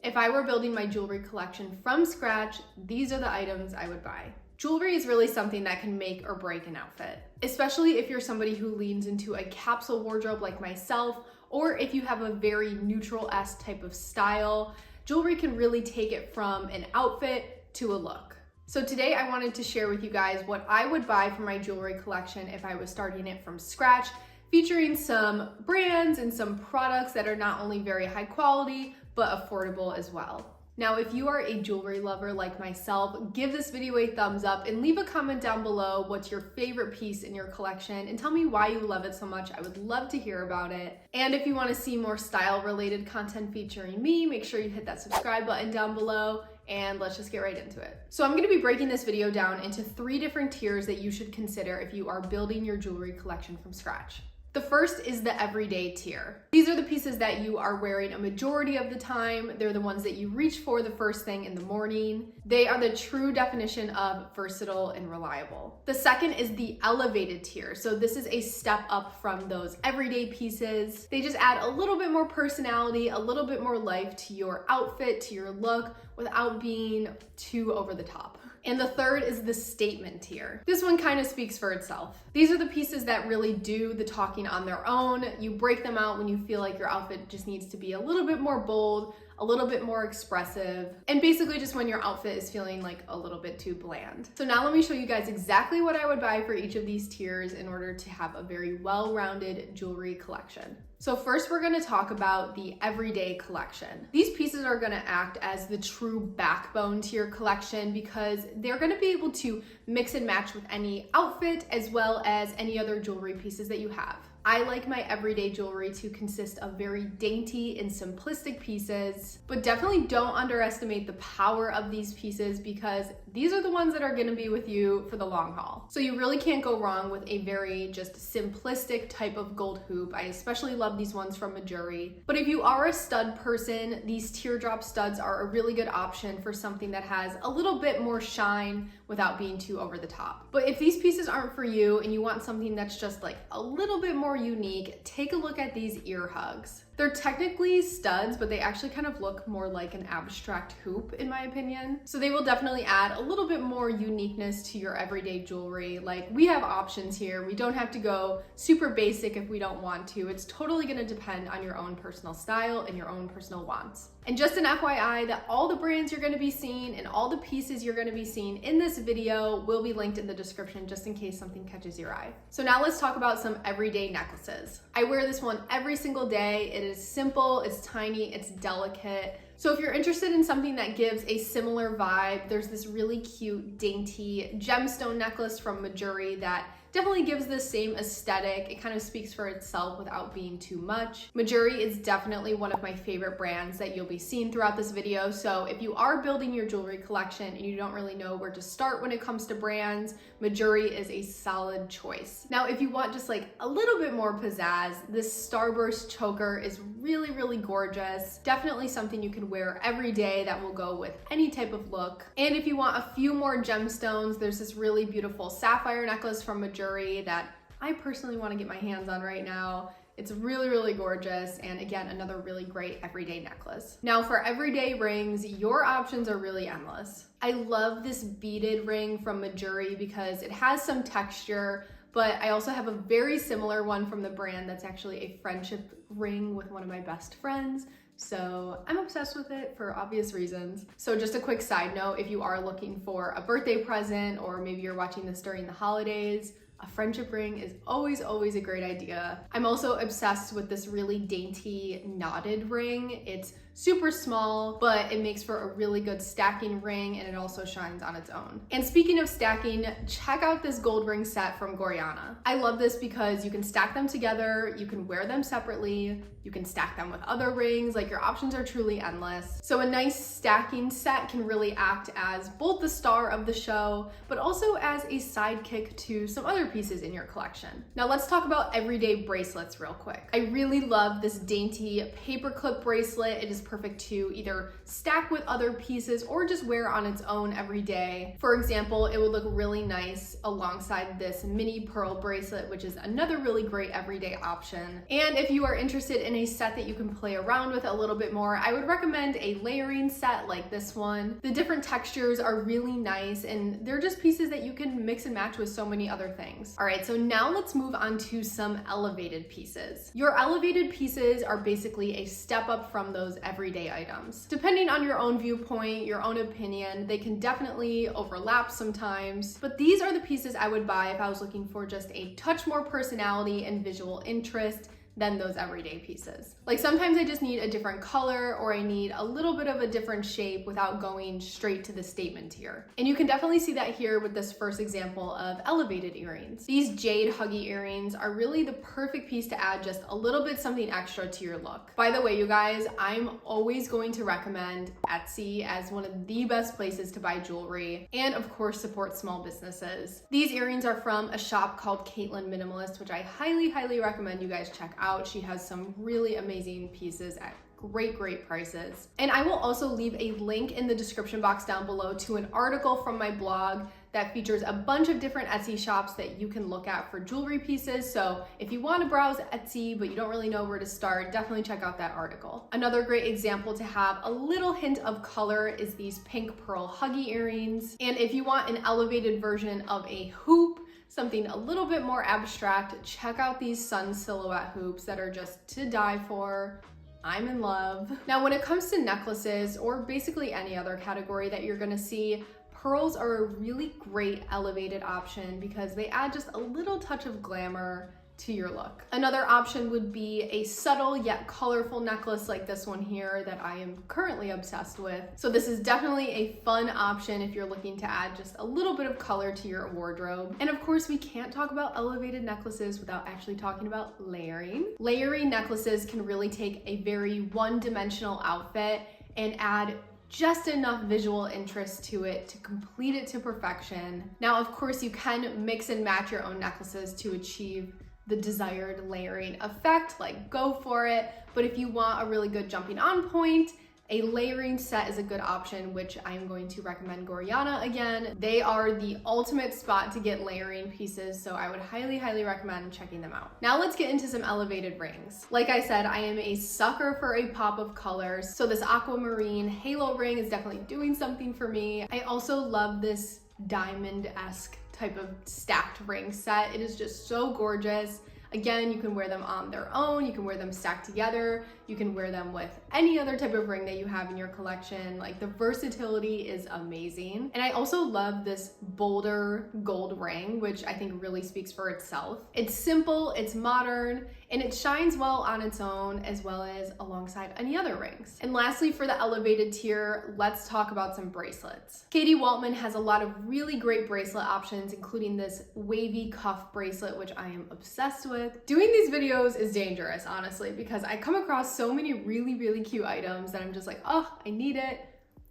If I were building my jewelry collection from scratch, these are the items I would buy. Jewelry is really something that can make or break an outfit, especially if you're somebody who leans into a capsule wardrobe like myself, or if you have a very neutral-esque type of style. Jewelry can really take it from an outfit to a look. So today I wanted to share with you guys what I would buy for my jewelry collection if I was starting it from scratch, featuring some brands and some products that are not only very high quality, but affordable as well. Now, if you are a jewelry lover like myself, give this video a thumbs up and leave a comment down below what's your favorite piece in your collection and tell me why you love it so much. I would love to hear about it. And if you want to see more style related content featuring me, make sure you hit that subscribe button down below and let's just get right into it. So I'm going to be breaking this video down into 3 different tiers that you should consider if you are building your jewelry collection from scratch. The first is the everyday tier. These are the pieces that you are wearing a majority of the time. They're the ones that you reach for the first thing in the morning. They are the true definition of versatile and reliable. The second is the elevated tier. So this is a step up from those everyday pieces. They just add a little bit more personality, a little bit more life to your outfit, to your look, without being too over the top. And the third is the statement tier. This one kind of speaks for itself. These are the pieces that really do the talking on their own. You break them out when you feel like your outfit just needs to be a little bit more bold, a little bit more expressive, and basically just when your outfit is feeling like a little bit too bland. So now let me show you guys exactly what I would buy for each of these tiers in order to have a very well-rounded jewelry collection. So first we're gonna talk about the everyday collection. These pieces are gonna act as the true backbone to your collection because they're gonna be able to mix and match with any outfit as well as any other jewelry pieces that you have. I like my everyday jewelry to consist of very dainty and simplistic pieces, but definitely don't underestimate the power of these pieces because these are the ones that are gonna be with you for the long haul. So you really can't go wrong with a very just simplistic type of gold hoop. I especially love these ones from Majuri. But if you are a stud person, these teardrop studs are a really good option for something that has a little bit more shine without being too over the top. But if these pieces aren't for you and you want something that's just like a little bit more unique, take a look at these ear hugs. They're technically studs, but they actually kind of look more like an abstract hoop in my opinion. So they will definitely add a little bit more uniqueness to your everyday jewelry. Like we have options here. We don't have to go super basic if we don't want to. It's totally gonna depend on your own personal style and your own personal wants. And just an FYI that all the brands you're gonna be seeing and all the pieces you're gonna be seeing in this video will be linked in the description just in case something catches your eye. So now let's talk about some everyday necklaces. I wear this one every single day. It is simple, it's tiny, it's delicate. So if you're interested in something that gives a similar vibe, there's this really cute, dainty gemstone necklace from Majuri that definitely gives the same aesthetic. It kind of speaks for itself without being too much. Majuri is definitely one of my favorite brands that you'll be seeing throughout this video. So if you are building your jewelry collection and you don't really know where to start when it comes to brands, Majuri is a solid choice. Now, if you want just like a little bit more pizzazz, this Starburst choker is really, really gorgeous. Definitely something you can wear every day that will go with any type of look. And if you want a few more gemstones, there's this really beautiful sapphire necklace from Majuri that I personally want to get my hands on right now. It's really, really gorgeous. And again, another really great everyday necklace. Now for everyday rings, your options are really endless. I love this beaded ring from Majuri because it has some texture, but I also have a very similar one from the brand that's actually a friendship ring with one of my best friends. So I'm obsessed with it for obvious reasons. So just a quick side note, if you are looking for a birthday present or maybe you're watching this during the holidays, a friendship ring is always a great idea. I'm also obsessed with this really dainty knotted ring. It's super small, but it makes for a really good stacking ring and it also shines on its own. And speaking of stacking, check out this gold ring set from Gorjana. I love this because you can stack them together, you can wear them separately, you can stack them with other rings, like your options are truly endless. So a nice stacking set can really act as both the star of the show, but also as a sidekick to some other pieces in your collection. Now let's talk about everyday bracelets real quick. I really love this dainty paperclip bracelet. It is perfect to either stack with other pieces or just wear on its own every day. For example, it would look really nice alongside this mini pearl bracelet, which is another really great everyday option. And if you are interested in a set that you can play around with a little bit more, I would recommend a layering set like this one. The different textures are really nice and they're just pieces that you can mix and match with so many other things. All right, so now let's move on to some elevated pieces. Your elevated pieces are basically a step up from those everyday items. Depending on your own viewpoint, your own opinion, they can definitely overlap sometimes, but these are the pieces I would buy if I was looking for just a touch more personality and visual interest than those everyday pieces. Like sometimes I just need a different color or I need a little bit of a different shape without going straight to the statement tier. And you can definitely see that here with this first example of elevated earrings. These jade huggy earrings are really the perfect piece to add just a little bit something extra to your look. By the way, you guys, I'm always going to recommend Etsy as one of the best places to buy jewelry and of course support small businesses. These earrings are from a shop called Caitlin Minimalist, which I highly recommend you guys check out. She has some really amazing pieces at great prices. And I will also leave a link in the description box down below to an article from my blog that features a bunch of different Etsy shops that you can look at for jewelry pieces. So if you want to browse Etsy, but you don't really know where to start, definitely check out that article. Another great example to have a little hint of color is these pink pearl huggy earrings. And if you want an elevated version of a hoop, something a little bit more abstract, check out these sun silhouette hoops that are just to die for. I'm in love. Now, when it comes to necklaces or basically any other category that you're gonna see, pearls are a really great elevated option because they add just a little touch of glamour to your look. Another option would be a subtle yet colorful necklace like this one here that I am currently obsessed with. So this is definitely a fun option if you're looking to add just a little bit of color to your wardrobe. And of course, we can't talk about elevated necklaces without actually talking about layering. Layering necklaces can really take a very one-dimensional outfit and add just enough visual interest to it to complete it to perfection. Now, of course, you can mix and match your own necklaces to achieve the desired layering effect, like go for it. But if you want a really good jumping on point, a layering set is a good option, which I'm going to recommend Gorjana again. They are the ultimate spot to get layering pieces, so I would highly recommend checking them out. Now let's get into some elevated rings. Like I said, I am a sucker for a pop of colors, so this aquamarine halo ring is definitely doing something for me. I also love this diamond-esque type of stacked ring set. It is just so gorgeous. Again, you can wear them on their own, you can wear them stacked together, you can wear them with any other type of ring that you have in your collection. Like, the versatility is amazing. And I also love this bolder gold ring, which I think really speaks for itself. It's simple, it's modern, and it shines well on its own as well as alongside any other rings. And lastly, for the elevated tier, let's talk about some bracelets. Katie Waltman has a lot of really great bracelet options, including this wavy cuff bracelet, which I am obsessed with. Doing these videos is dangerous, honestly, because I come across so many really cute items that I'm just like, oh, I need it.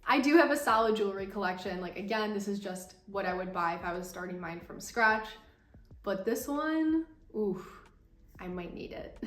I do have a solid jewelry collection. Like, again, this is just what I would buy if I was starting mine from scratch. But this one, oof, I might need it.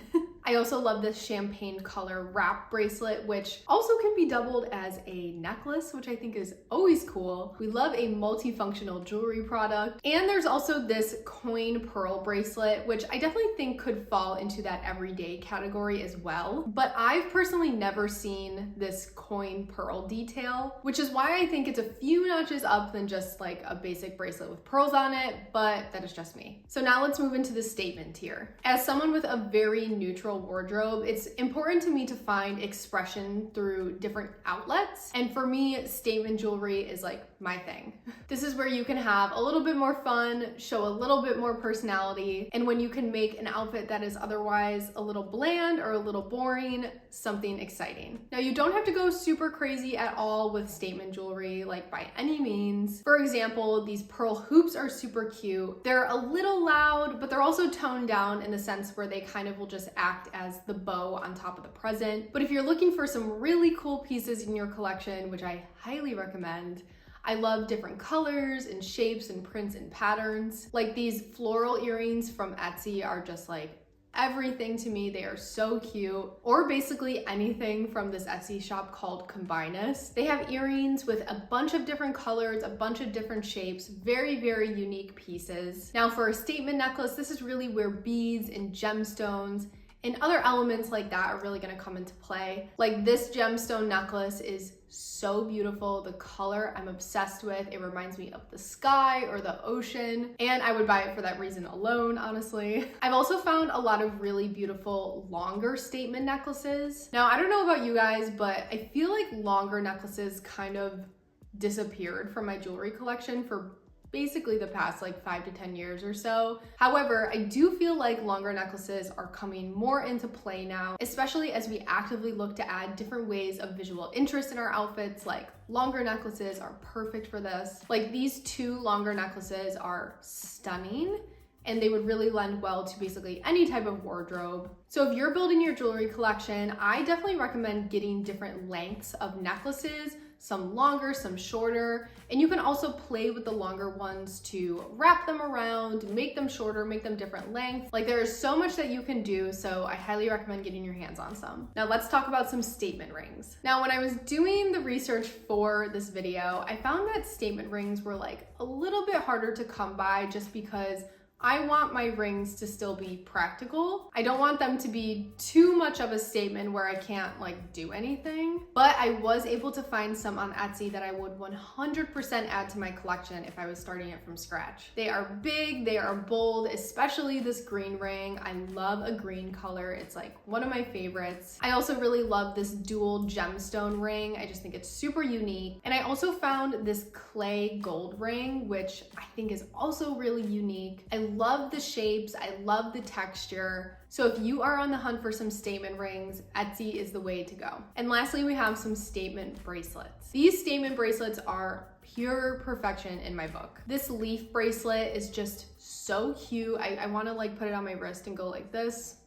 I also love this champagne color wrap bracelet, which also can be doubled as a necklace, which I think is always cool. We love a multifunctional jewelry product. And there's also this coin pearl bracelet, which I definitely think could fall into that everyday category as well. But I've personally never seen this coin pearl detail, which is why I think it's a few notches up than just like a basic bracelet with pearls on it, but that is just me. So now let's move into the statement tier. As someone with a very neutral wardrobe, it's important to me to find expression through different outlets. And for me, statement jewelry is like my thing. This is where you can have a little bit more fun, show a little bit more personality, and when you can make an outfit that is otherwise a little bland or a little boring, something exciting. Now, you don't have to go super crazy at all with statement jewelry, like by any means. For example, these pearl hoops are super cute. They're a little loud, but they're also toned down in the sense where they kind of will just act as the bow on top of the present. But if you're looking for some really cool pieces in your collection, which I highly recommend, I love different colors and shapes and prints and patterns. Like these floral earrings from Etsy are just like everything to me. They are so cute. Or basically anything from this Etsy shop called Combinus. They have earrings with a bunch of different colors, a bunch of different shapes, very, very unique pieces. Now for a statement necklace, this is really where beads and gemstones and other elements like that are really gonna come into play. Like this gemstone necklace is so beautiful. The color I'm obsessed with. It reminds me of the sky or the ocean, and I would buy it for that reason alone, honestly. I've also found a lot of really beautiful longer statement necklaces. Now, I don't know about you guys, but I feel like longer necklaces kind of disappeared from my jewelry collection for basically the past like 5 to 10 years or so. However, I do feel like longer necklaces are coming more into play now, especially as we actively look to add different ways of visual interest in our outfits. Like longer necklaces are perfect for this. Like these 2 longer necklaces are stunning, and they would really lend well to basically any type of wardrobe. So if you're building your jewelry collection, I definitely recommend getting different lengths of necklaces, some longer, some shorter, and you can also play with the longer ones to wrap them around, make them shorter, make them different lengths. Like there is so much that you can do, so I highly recommend getting your hands on some. Now let's talk about some statement rings. Now when I was doing the research for this video, I found that statement rings were like a little bit harder to come by just because I want my rings to still be practical. I don't want them to be too much of a statement where I can't like do anything, but I was able to find some on Etsy that I would 100% add to my collection if I was starting it from scratch. They are big, they are bold, especially this green ring. I love a green color. It's like one of my favorites. I also really love this dual gemstone ring. I just think it's super unique. And I also found this clay gold ring, which I think is also really unique. I love the shapes, I love the texture. So if you are on the hunt for some statement rings, Etsy is the way to go. And lastly, we have some statement bracelets. These statement bracelets are pure perfection in my book. This leaf bracelet is just so cute. I wanna like put it on my wrist and go like this.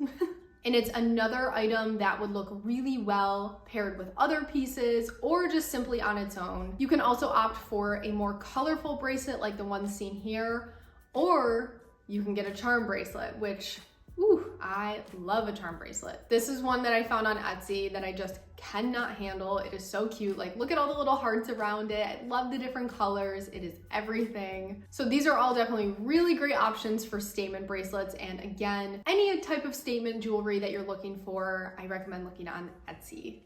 And it's another item that would look really well paired with other pieces or just simply on its own. You can also opt for a more colorful bracelet like the one seen here, or you can get a charm bracelet, which, ooh, I love a charm bracelet. This is one that I found on Etsy that I just cannot handle. It is so cute. Like, look at all the little hearts around it. I love the different colors. It is everything. So these are all definitely really great options for statement bracelets. And again, any type of statement jewelry that you're looking for, I recommend looking on Etsy.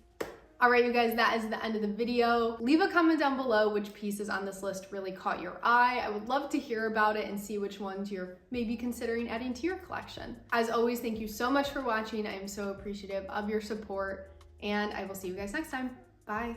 All right, you guys, that is the end of the video. Leave a comment down below which pieces on this list really caught your eye. I would love to hear about it and see which ones you're maybe considering adding to your collection. As always, thank you so much for watching. I am so appreciative of your support, and I will see you guys next time. Bye.